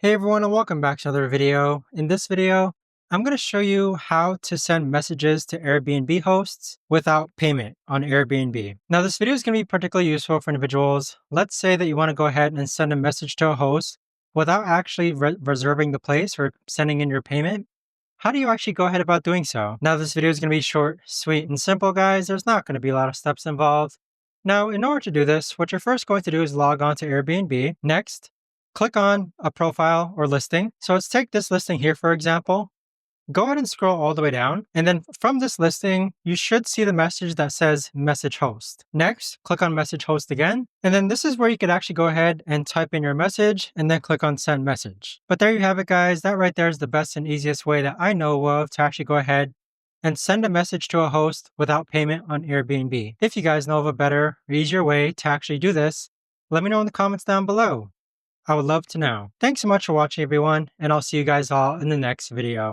Hey everyone and welcome back to another video. In this video, I'm going to show you how to send messages to Airbnb hosts without payment on Airbnb. Now this video is going to be particularly useful for individuals. Let's say that you want to go ahead and send a message to a host without actually reserving the place or sending in your payment. How do you actually go ahead about doing so? Now this video is going to be short, sweet, and simple, guys. There's not going to be a lot of steps involved. Now, in order to do this, what you're first going to do is log on to Airbnb. Next, click on a profile or listing. So let's take this listing here, for example. Go ahead and scroll all the way down. And then from this listing, you should see the message that says message host. Next, click on message host again. And then this is where you could actually go ahead and type in your message and then click on send message. But there you have it, guys. That right there is the best and easiest way that I know of to actually go ahead and send a message to a host without payment on Airbnb. If you guys know of a better or easier way to actually do this, let me know in the comments down below. I would love to know. Thanks so much for watching, everyone, and I'll see you guys all in the next video.